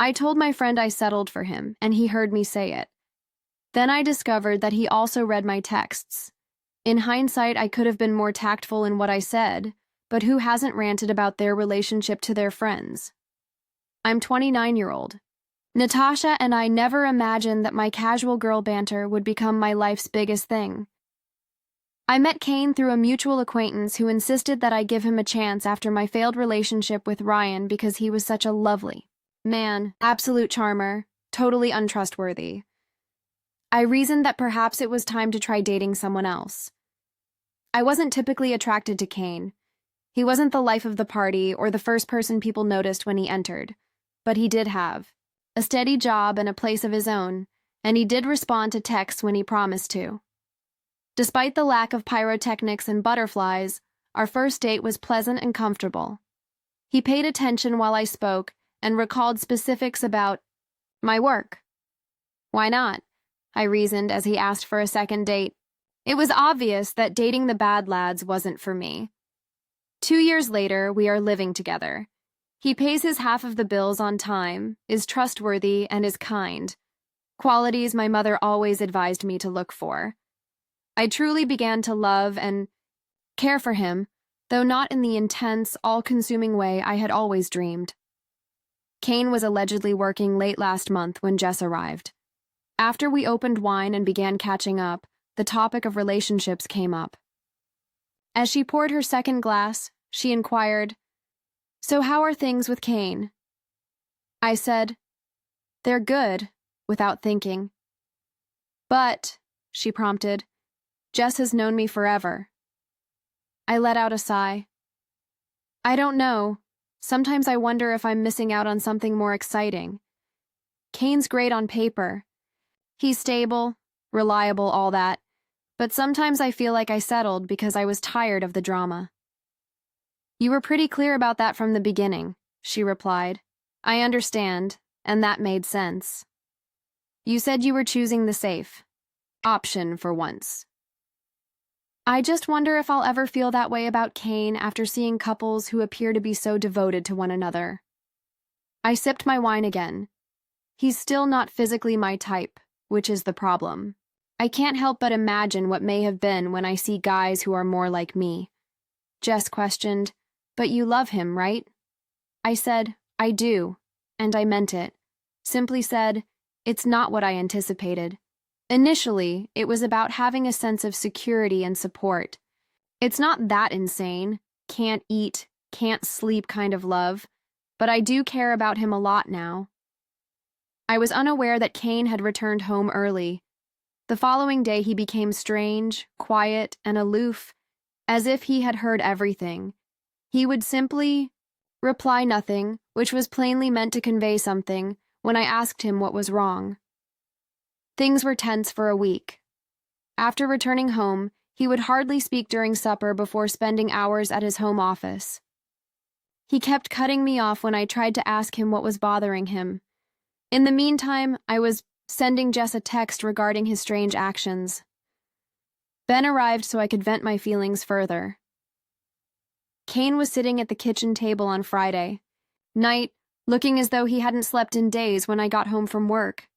I told my friend I settled for him, and he heard me say it. Then I discovered that he also read my texts. In hindsight, I could have been more tactful in what I said, but who hasn't ranted about their relationship to their friends? I'm 29-year-old. Natasha and I never imagined that my casual girl banter would become my life's biggest thing. I met Kane through a mutual acquaintance who insisted that I give him a chance after my failed relationship with Ryan because he was such a lovely man, absolute charmer, totally untrustworthy. I reasoned that perhaps it was time to try dating someone else. I wasn't typically attracted to Kane. He wasn't the life of the party or the first person people noticed when he entered, but he did have a steady job and a place of his own, and he did respond to texts when he promised to. Despite the lack of pyrotechnics and butterflies, our first date was pleasant and comfortable. He paid attention while I spoke and recalled specifics about my work. Why not? I reasoned as he asked for a second date. It was obvious that dating the bad lads wasn't for me. 2 years later, we are living together. He pays his half of the bills on time, is trustworthy, and is kind. Qualities my mother always advised me to look for. I truly began to love and care for him, though not in the intense, all-consuming way I had always dreamed. Kane was allegedly working late last month when Jess arrived. After we opened wine and began catching up, the topic of relationships came up. As she poured her second glass, she inquired, "So how are things with Kane?" I said, "They're good," without thinking. "But," she prompted, "Jess has known me forever." I let out a sigh. "I don't know. Sometimes I wonder if I'm missing out on something more exciting. Kane's great on paper. He's stable, reliable, all that. But sometimes I feel like I settled because I was tired of the drama." "You were pretty clear about that from the beginning," she replied. "I understand, and that made sense. You said you were choosing the safe option for once." I just wonder if I'll ever feel that way about Kane after seeing couples who appear to be so devoted to one another. I sipped my wine again. He's still not physically my type, which is the problem. I can't help but imagine what may have been when I see guys who are more like me. Jess questioned, "But you love him, right?" I said, "I do," and I meant it. Simply said, "It's not what I anticipated." Initially, it was about having a sense of security and support. It's not that insane, can't eat, can't sleep kind of love, but I do care about him a lot now. I was unaware that Kane had returned home early. The following day he became strange, quiet, and aloof, as if he had heard everything. He would simply reply nothing, which was plainly meant to convey something, when I asked him what was wrong. Things were tense for a week. After returning home, he would hardly speak during supper before spending hours at his home office. He kept cutting me off when I tried to ask him what was bothering him. In the meantime, I was sending Jess a text regarding his strange actions. Ben arrived so I could vent my feelings further. Kane was sitting at the kitchen table on Friday night, looking as though he hadn't slept in days when I got home from work.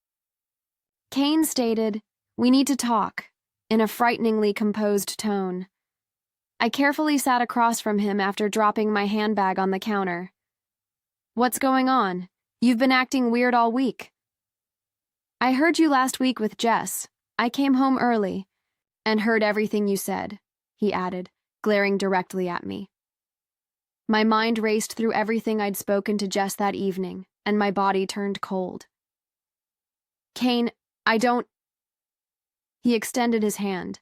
Kane stated, "We need to talk," in a frighteningly composed tone. I carefully sat across from him after dropping my handbag on the counter. "What's going on? You've been acting weird all week." "I heard you last week with Jess. I came home early and heard everything you said," he added, glaring directly at me. My mind raced through everything I'd spoken to Jess that evening, and my body turned cold. "Kane, I don't..." He extended his hand.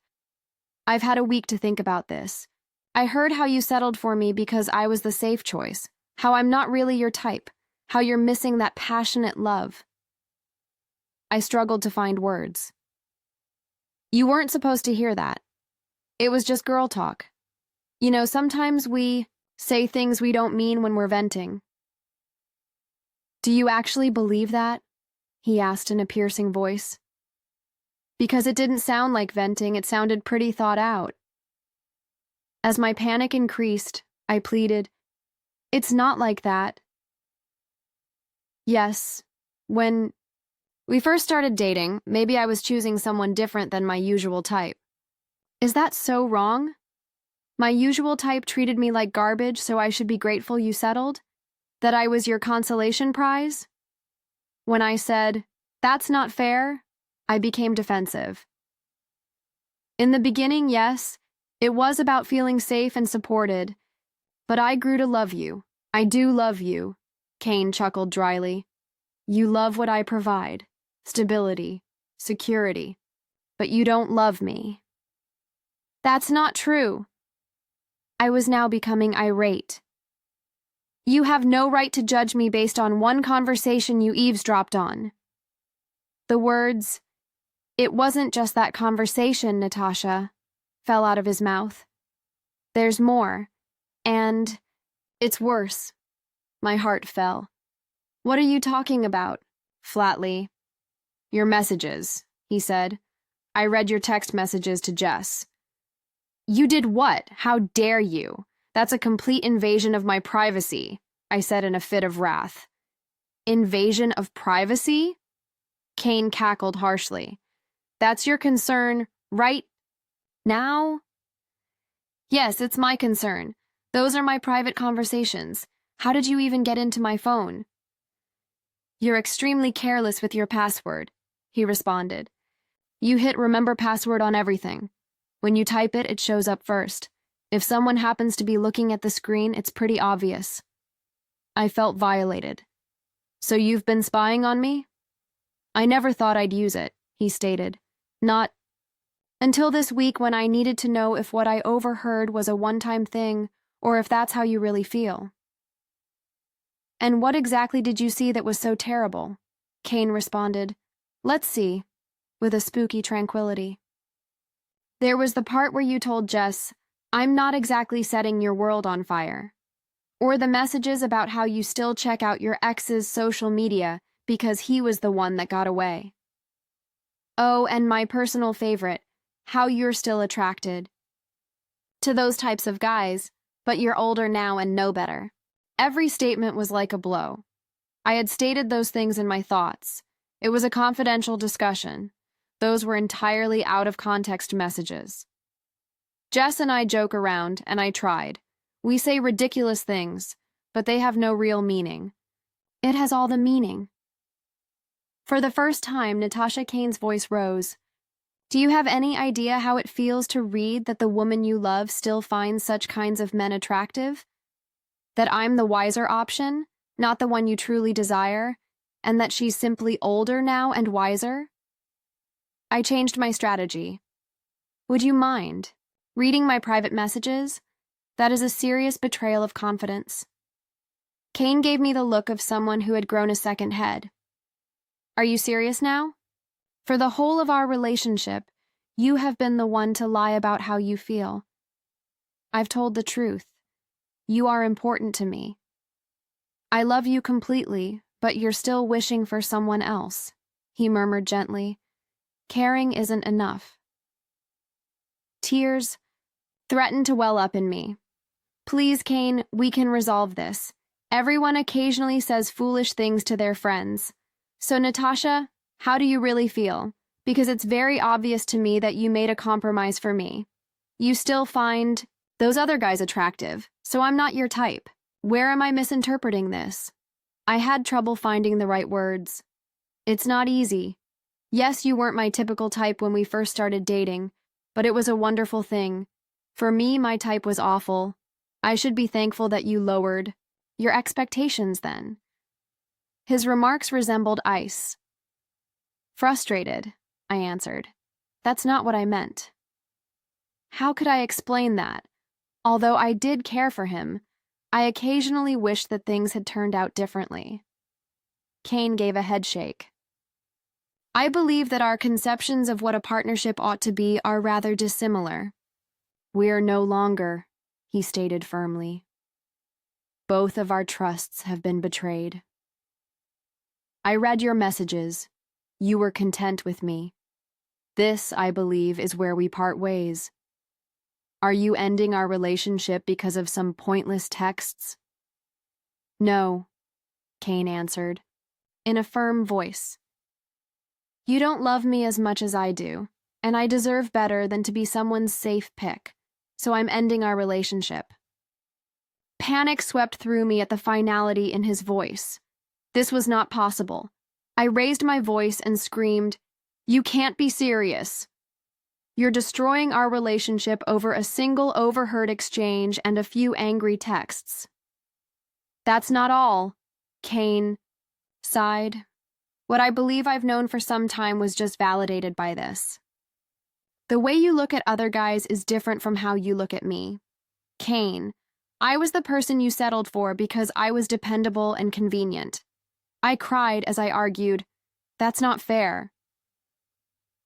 "I've had a week to think about this. I heard how you settled for me because I was the safe choice, how I'm not really your type, how you're missing that passionate love." I struggled to find words. "You weren't supposed to hear that. It was just girl talk. You know, sometimes we say things we don't mean when we're venting." "Do you actually believe that?" he asked in a piercing voice. Because it didn't sound like venting, it sounded pretty thought out. As my panic increased, I pleaded, "It's not like that." "Yes, When we first started dating, maybe I was choosing someone different than my usual type. Is that so wrong? My usual type treated me like garbage, so I should be grateful you settled? That I was your consolation prize? When I said, "That's not fair," I became defensive. In the beginning, yes, it was about feeling safe and supported, but I grew to love you. I do love you, Kane chuckled dryly. You love what I provide, stability, security, but you don't love me. That's not true. I was now becoming irate. You have no right to judge me based on one conversation you eavesdropped on. The words, "It wasn't just that conversation, Natasha," fell out of his mouth. There's more, and it's worse. My heart fell. What are you talking about? Flatly. Your messages, he said. I read your text messages to Jess. You did what? How dare you? That's a complete invasion of my privacy, I said in a fit of wrath. Invasion of privacy? Kane cackled harshly. That's your concern right now? Yes, it's my concern. Those are my private conversations. How did you even get into my phone? You're extremely careless with your password, he responded. You hit remember password on everything. When you type it, it shows up first. If someone happens to be looking at the screen, it's pretty obvious. I felt violated. So you've been spying on me? I never thought I'd use it, he stated. Not until this week when I needed to know if what I overheard was a one-time thing or if that's how you really feel. And what exactly did you see that was so terrible? Kane responded. Let's see, with a spooky tranquility. There was the part where you told Jess, I'm not exactly setting your world on fire. Or the messages about how you still check out your ex's social media because he was the one that got away. Oh, and my personal favorite, how you're still attracted to those types of guys, but you're older now and know better. Every statement was like a blow. I had stated those things in my thoughts. It was a confidential discussion. Those were entirely out of context messages. Jess and I joke around, and I tried. We say ridiculous things, but they have no real meaning. It has all the meaning. For the first time, Natasha Kane's voice rose. Do you have any idea how it feels to read that the woman you love still finds such kinds of men attractive? That I'm the wiser option, not the one you truly desire, and that she's simply older now and wiser? I changed my strategy. Would you mind reading my private messages? That is a serious betrayal of confidence. Kane gave me the look of someone who had grown a second head. Are you serious now? For the whole of our relationship, you have been the one to lie about how you feel. I've told the truth. You are important to me. I love you completely, but you're still wishing for someone else, he murmured gently. Caring isn't enough. Tears threatened to well up in me. Please, Kane, we can resolve this. Everyone occasionally says foolish things to their friends. So, Natasha, how do you really feel? Because it's very obvious to me that you made a compromise for me. You still find those other guys attractive, so I'm not your type. Where am I misinterpreting this? I had trouble finding the right words. It's not easy. Yes, you weren't my typical type when we first started dating, but it was a wonderful thing. For me, my type was awful. I should be thankful that you lowered your expectations then. His remarks resembled ice. Frustrated, I answered. That's not what I meant. How could I explain that? Although I did care for him, I occasionally wished that things had turned out differently. Kane gave a headshake. I believe that our conceptions of what a partnership ought to be are rather dissimilar. We're no longer, he stated firmly. Both of our trusts have been betrayed. I read your messages. You were content with me. This, I believe, is where we part ways. Are you ending our relationship because of some pointless texts? No, Kane answered. in a firm voice. You don't love me as much as I do, and I deserve better than to be someone's safe pick, so I'm ending our relationship. Panic swept through me at the finality in his voice. This was not possible. I raised my voice and screamed, "You can't be serious. You're destroying our relationship over a single overheard exchange and a few angry texts." "That's not all," Kane sighed. "What I believe I've known for some time was just validated by this. The way you look at other guys is different from how you look at me. Kane, I was the person you settled for because I was dependable and convenient." I cried as I argued, "That's not fair."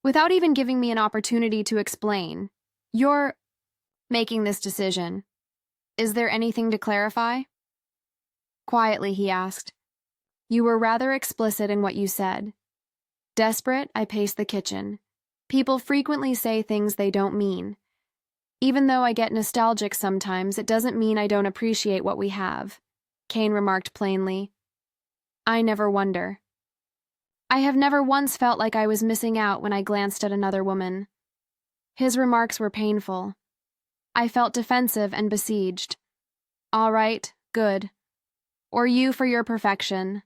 Without even giving me an opportunity to explain, "You're making this decision. Is there anything to clarify?" Quietly, he asked. "You were rather explicit in what you said." Desperate, I paced the kitchen. People frequently say things they don't mean. Even though I get nostalgic sometimes, it doesn't mean I don't appreciate what we have, Kane remarked plainly. I never wonder. I have never once felt like I was missing out when I glanced at another woman. His remarks were painful. I felt defensive and besieged. All right, good. Or you for your perfection.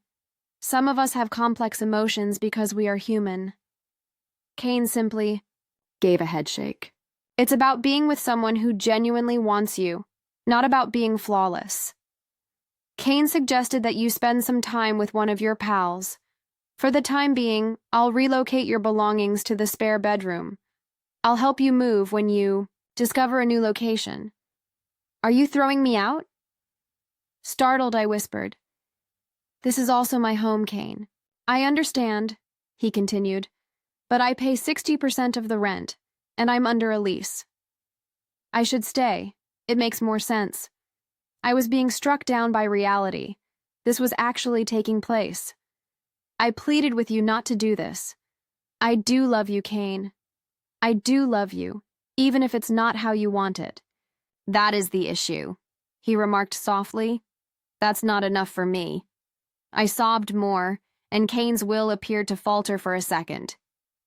Some of us have complex emotions because we are human. Kane simply gave a headshake. It's about being with someone who genuinely wants you, not about being flawless. Kane suggested that you spend some time with one of your pals. For the time being, I'll relocate your belongings to the spare bedroom. I'll help you move when you discover a new location. Are you throwing me out? Startled, I whispered. This is also my home, Kane. I understand, he continued, but I pay 60% of the rent, and I'm under a lease. I should stay. It makes more sense. I was being struck down by reality. This was actually taking place. I pleaded with you not to do this. I do love you, Kane. I do love you, even if it's not how you want it. That is the issue, he remarked softly. That's not enough for me. I sobbed more, and Kane's will appeared to falter for a second.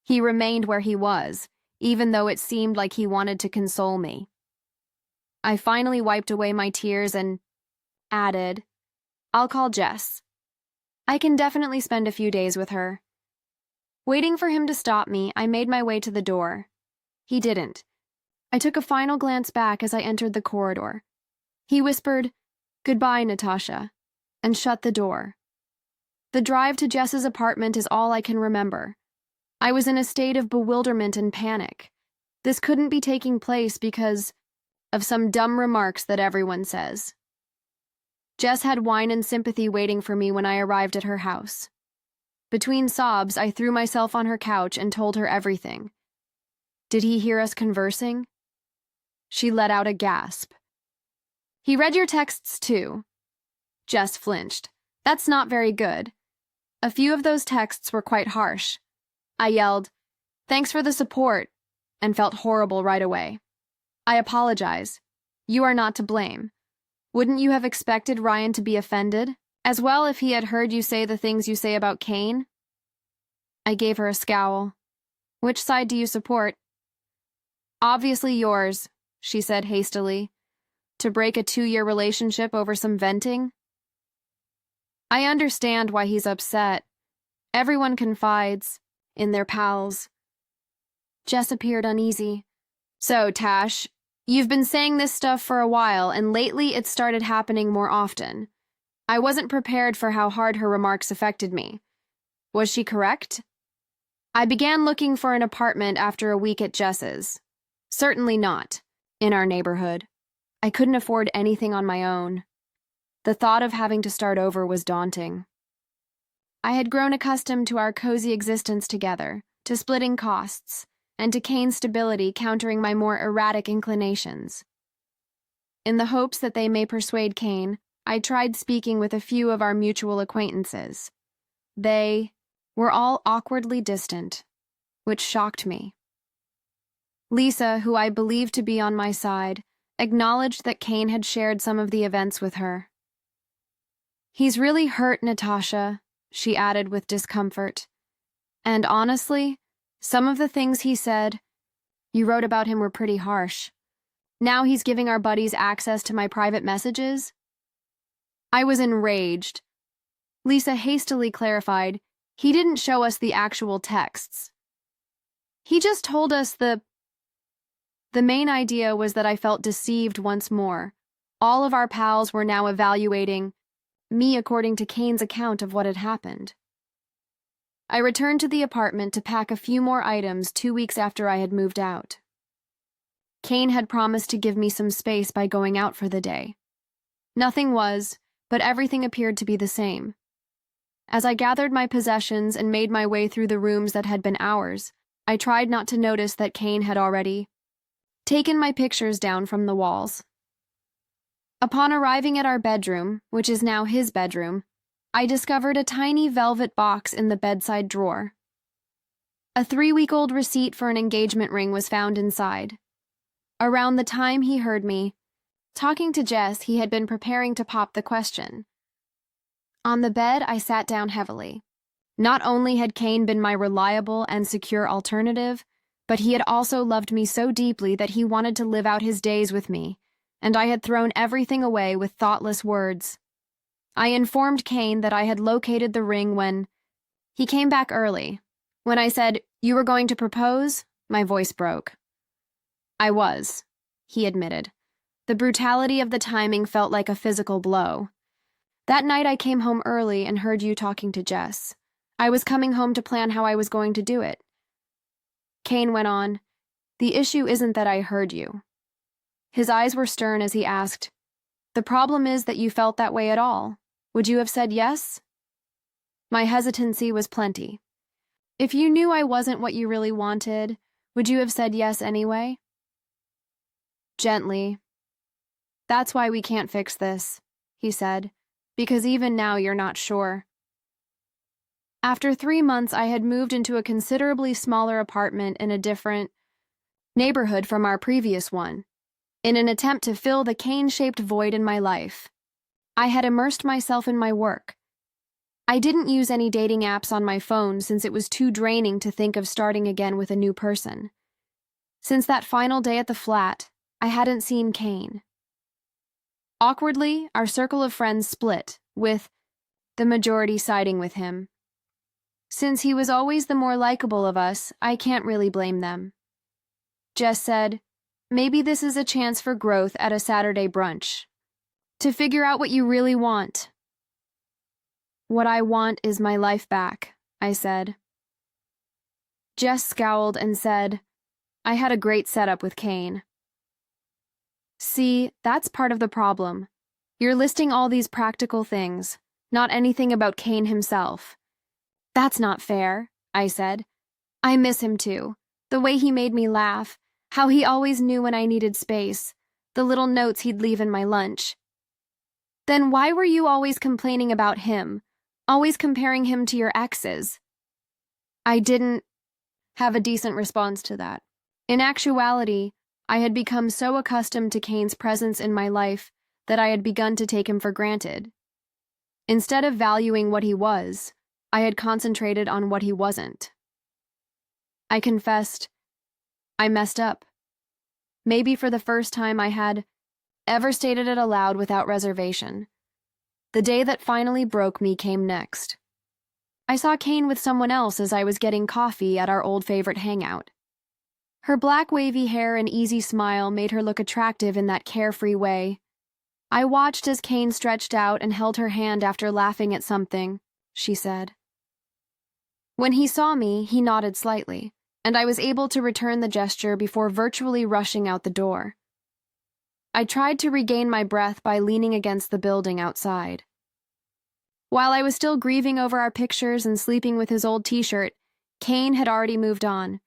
He remained where he was, even though it seemed like he wanted to console me. I finally wiped away my tears and added, I'll call Jess. I can definitely spend a few days with her. Waiting for him to stop me, I made my way to the door. He didn't. I took a final glance back as I entered the corridor. He whispered, Goodbye, Natasha, and shut the door. The drive to Jess's apartment is all I can remember. I was in a state of bewilderment and panic. This couldn't be taking place because of some dumb remarks that everyone says. Jess had wine and sympathy waiting for me when I arrived at her house. Between sobs, I threw myself on her couch and told her everything. Did he hear us conversing? She let out a gasp. He read your texts too. Jess flinched. That's not very good. A few of those texts were quite harsh. I yelled, Thanks for the support, and felt horrible right away. I apologize. You are not to blame. Wouldn't you have expected Ryan to be offended, as well if he had heard you say the things you say about Kane? I gave her a scowl. Which side do you support? Obviously yours, she said hastily. To break a 2-year relationship over some venting? I understand why he's upset. Everyone confides in their pals. Jess appeared uneasy. So, Tash, you've been saying this stuff for a while, and lately it's started happening more often. I wasn't prepared for how hard her remarks affected me. Was she correct? I began looking for an apartment after a week at Jess's. Certainly not in our neighborhood. I couldn't afford anything on my own. The thought of having to start over was daunting. I had grown accustomed to our cozy existence together, to splitting costs, and to Kane's stability countering my more erratic inclinations. In the hopes that they may persuade Kane, I tried speaking with a few of our mutual acquaintances. They were all awkwardly distant, which shocked me. Lisa, who I believed to be on my side, acknowledged that Kane had shared some of the events with her. He's really hurt, Natasha, she added with discomfort. And honestly, some of the things he said, you wrote about him were pretty harsh. Now he's giving our buddies access to my private messages? I was enraged. Lisa hastily clarified, he didn't show us the actual texts. He just told us the main idea was that I felt deceived once more. All of our pals were now evaluating me according to Kane's account of what had happened. I returned to the apartment to pack a few more items 2 weeks after I had moved out. Kane had promised to give me some space by going out for the day. Nothing was, but everything appeared to be the same. As I gathered my possessions and made my way through the rooms that had been ours, I tried not to notice that Kane had already taken my pictures down from the walls. Upon arriving at our bedroom, which is now his bedroom, I discovered a tiny velvet box in the bedside drawer. A 3-week-old receipt for an engagement ring was found inside. Around the time he heard me talking to Jess, he had been preparing to pop the question. On the bed, I sat down heavily. Not only had Kane been my reliable and secure alternative, but he had also loved me so deeply that he wanted to live out his days with me, and I had thrown everything away with thoughtless words. I informed Kane that I had located the ring when he came back early. When I said, "You were going to propose?" my voice broke. I was, he admitted. The brutality of the timing felt like a physical blow. That night I came home early and heard you talking to Jess. I was coming home to plan how I was going to do it. Kane went on, "The issue isn't that I heard you." His eyes were stern as he asked, "The problem is that you felt that way at all. Would you have said yes?" My hesitancy was plenty. "If you knew I wasn't what you really wanted, would you have said yes anyway?" Gently, "That's why we can't fix this," he said, "because even now you're not sure." After 3 months, I had moved into a considerably smaller apartment in a different neighborhood from our previous one, in an attempt to fill the cane-shaped void in my life. I had immersed myself in my work. I didn't use any dating apps on my phone since it was too draining to think of starting again with a new person. Since that final day at the flat, I hadn't seen Kane. Awkwardly, our circle of friends split, with the majority siding with him. Since he was always the more likable of us, I can't really blame them. Jess said, "Maybe this is a chance for growth at a Saturday brunch. To figure out what you really want." "What I want is my life back," I said. Jess scowled and said, "I had a great setup with Kane." "See, that's part of the problem. You're listing all these practical things, not anything about Kane himself." "That's not fair," I said. "I miss him too. The way he made me laugh, how he always knew when I needed space, the little notes he'd leave in my lunch." "Then why were you always complaining about him, always comparing him to your exes?" I didn't have a decent response to that. In actuality, I had become so accustomed to Kane's presence in my life that I had begun to take him for granted. Instead of valuing what he was, I had concentrated on what he wasn't. I confessed, I messed up. Maybe for the first time I had ever stated it aloud without reservation. The day that finally broke me came next. I saw Kane with someone else as I was getting coffee at our old favorite hangout. Her black wavy hair and easy smile made her look attractive in that carefree way. I watched as Kane stretched out and held her hand after laughing at something, she said. When he saw me, he nodded slightly, and I was able to return the gesture before virtually rushing out the door. I tried to regain my breath by leaning against the building outside. While I was still grieving over our pictures and sleeping with his old t-shirt, Kane had already moved on.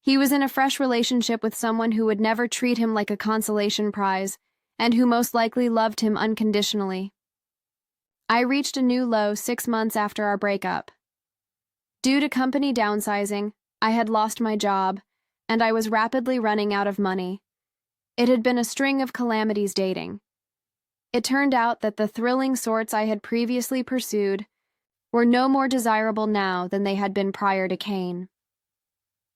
He was in a fresh relationship with someone who would never treat him like a consolation prize, and who most likely loved him unconditionally. I reached a new low 6 months after our breakup. Due to company downsizing, I had lost my job, and I was rapidly running out of money. It had been a string of calamities dating. It turned out that the thrilling sorts I had previously pursued were no more desirable now than they had been prior to Kane.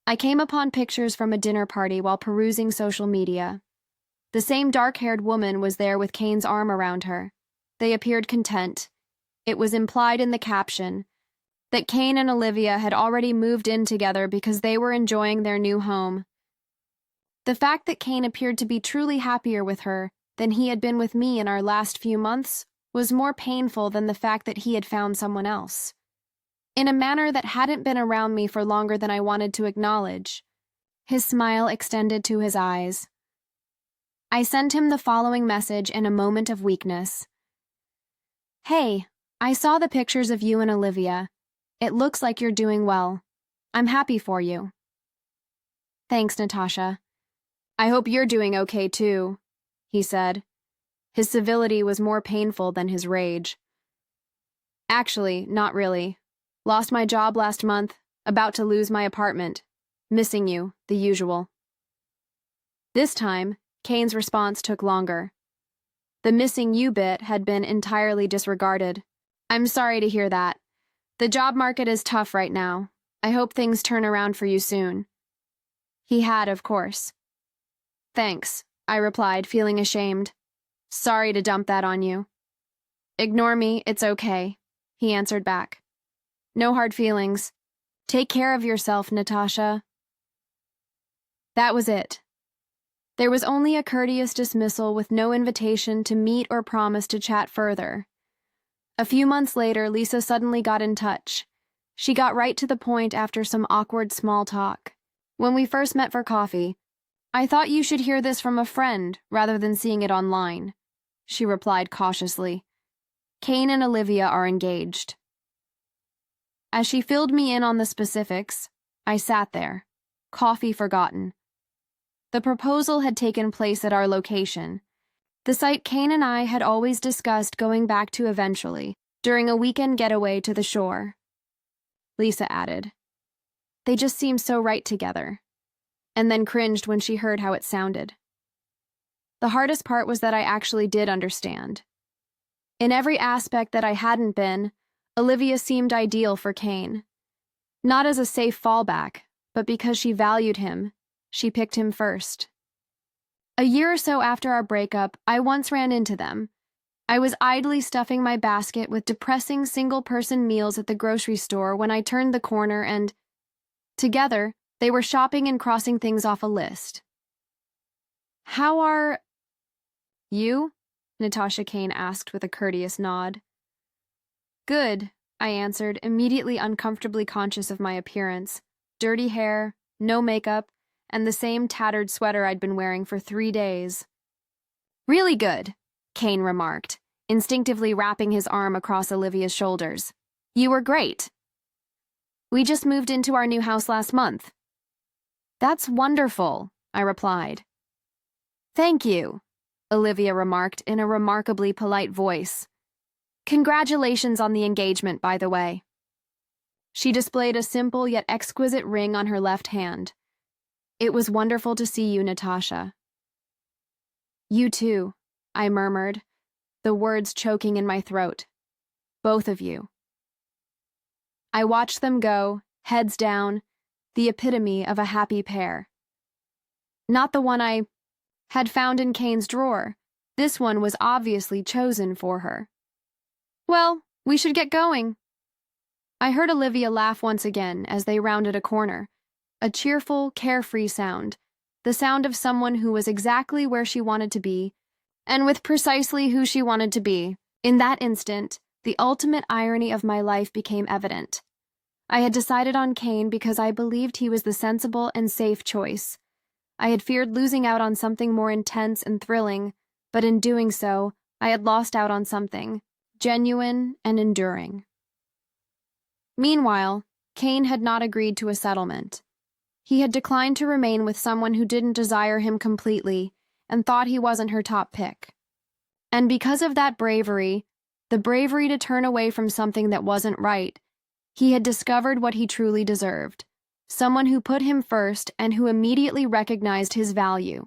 I came upon pictures from a dinner party while perusing social media. The same dark-haired woman was there with Kane's arm around her. They appeared content. It was implied in the caption that Kane and Olivia had already moved in together because they were enjoying their new home. The fact that Kane appeared to be truly happier with her than he had been with me in our last few months was more painful than the fact that he had found someone else. In a manner that hadn't been around me for longer than I wanted to acknowledge, his smile extended to his eyes. I sent him the following message in a moment of weakness. Hey, I saw the pictures of you and Olivia. It looks like you're doing well. I'm happy for you. Thanks, Natasha. I hope you're doing okay too, he said. His civility was more painful than his rage. Actually, not really. Lost my job last month, about to lose my apartment. Missing you, the usual. This time, Kane's response took longer. The missing you bit had been entirely disregarded. I'm sorry to hear that. The job market is tough right now. I hope things turn around for you soon. He had, of course. Thanks, I replied, feeling ashamed. Sorry to dump that on you. Ignore me, it's okay, he answered back. No hard feelings. Take care of yourself, Natasha. That was it. There was only a courteous dismissal with no invitation to meet or promise to chat further. A few months later, Lisa suddenly got in touch. She got right to the point after some awkward small talk. When we first met for coffee, I thought you should hear this from a friend rather than seeing it online, she replied cautiously. Kane and Olivia are engaged. As she filled me in on the specifics, I sat there, coffee forgotten. The proposal had taken place at our location, the site Kane and I had always discussed going back to eventually, during a weekend getaway to the shore. Lisa added, They just seemed so right together, and then cringed when she heard how it sounded. The hardest part was that I actually did understand. In every aspect that I hadn't been, Olivia seemed ideal for Kane. Not as a safe fallback, but because she valued him, she picked him first. A year or so after our breakup, I once ran into them. I was idly stuffing my basket with depressing single-person meals at the grocery store when I turned the corner and, together, they were shopping and crossing things off a list. How are you? Natasha Kane asked with a courteous nod. Good, I answered, immediately uncomfortably conscious of my appearance. Dirty hair, no makeup, and the same tattered sweater I'd been wearing for 3 days. Really good, Kane remarked, instinctively wrapping his arm across Olivia's shoulders. You were great. We just moved into our new house last month. That's wonderful, I replied. Thank you, Olivia remarked in a remarkably polite voice. Congratulations on the engagement, by the way. She displayed a simple yet exquisite ring on her left hand. It was wonderful to see you, Natasha. You too, I murmured, the words choking in my throat. Both of you. I watched them go, heads down, the epitome of a happy pair. Not the one I had found in Kane's drawer. This one was obviously chosen for her. Well, we should get going. I heard Olivia laugh once again as they rounded a corner. A cheerful, carefree sound, the sound of someone who was exactly where she wanted to be, and with precisely who she wanted to be. In that instant, the ultimate irony of my life became evident. I had decided on Kane because I believed he was the sensible and safe choice. I had feared losing out on something more intense and thrilling, but in doing so, I had lost out on something genuine and enduring. Meanwhile, Kane had not agreed to a settlement. He had declined to remain with someone who didn't desire him completely and thought he wasn't her top pick. And because of that bravery, the bravery to turn away from something that wasn't right, he had discovered what he truly deserved, someone who put him first and who immediately recognized his value.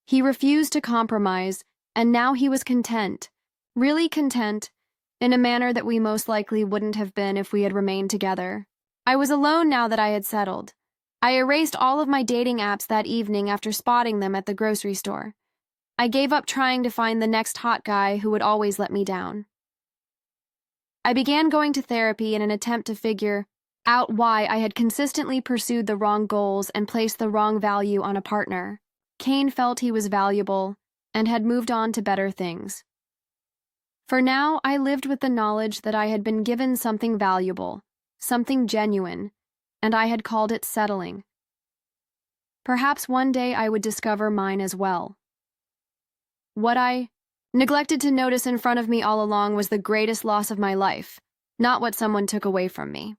He refused to compromise, and now he was content, really content, in a manner that we most likely wouldn't have been if we had remained together. I was alone now that I had settled. I erased all of my dating apps that evening after spotting them at the grocery store. I gave up trying to find the next hot guy who would always let me down. I began going to therapy in an attempt to figure out why I had consistently pursued the wrong goals and placed the wrong value on a partner. Kane felt he was valuable and had moved on to better things. For now, I lived with the knowledge that I had been given something valuable, something genuine, and I had called it settling. Perhaps one day I would discover mine as well. What I neglected to notice in front of me all along was the greatest loss of my life, not what someone took away from me.